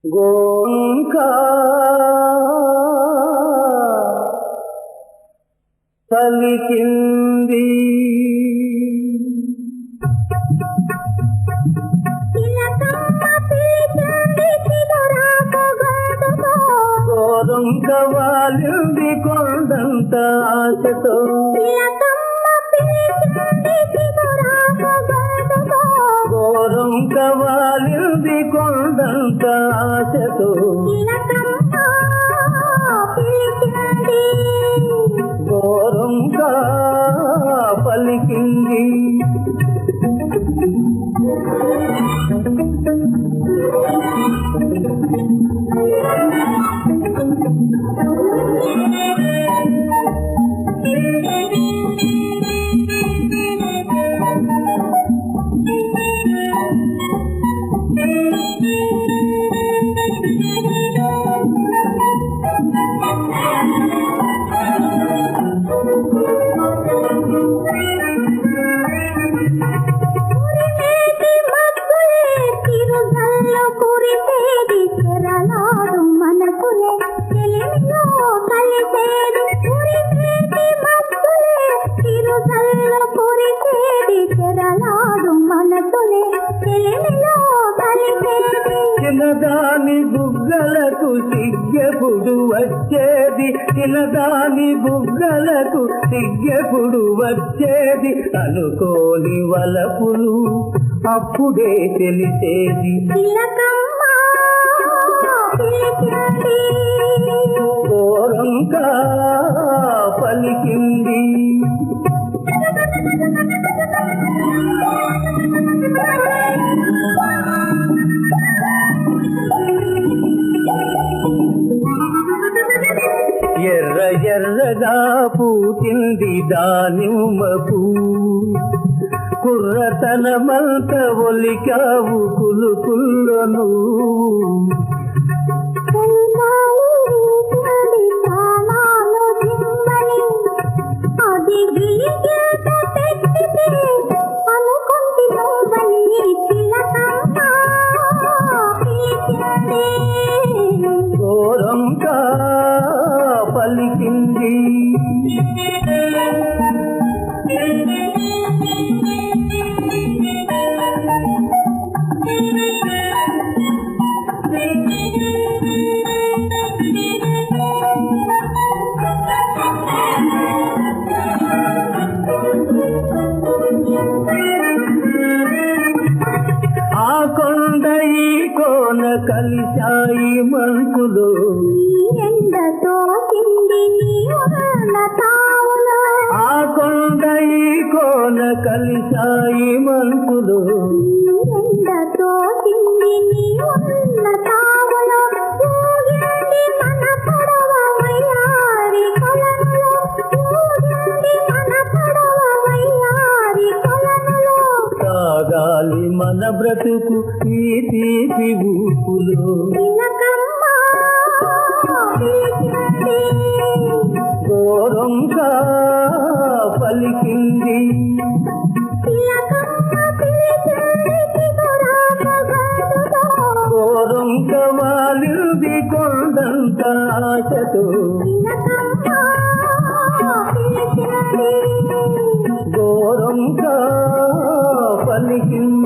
గోంకా పలికింది గోరంక వాలింది కొండంత ఆశతో గోరంక వాలింది కొండంత ఆశతో గోరంక పలికింది చిన్నదాని బుగ్గలకు సిగ్గెప్పుడు వచ్చేది చిన్నదాని బుగ్గలకు సిగ్గెప్పుడు వచ్చేది అనుకోని వలపులు అప్పుడే తెలిసేది గోరంక పలికింది ఎర్ర ఎర్రగా పూచింది దానిమ్మపు కుర్రతనమంత ఒలికావు కులుకులను గోరంక పలికింది ఆ కొండ ఈ కోన కలిశాయి మనసులో ఆ కొండ ఈ కోన కలిశాయి మనసులో సాగాలి మన బ్రతుకు ఈ తీపి ఊపులో గోరంక పలికింది గోరంక వాలింది కొండంత ఆశతో గోరంక పలికింది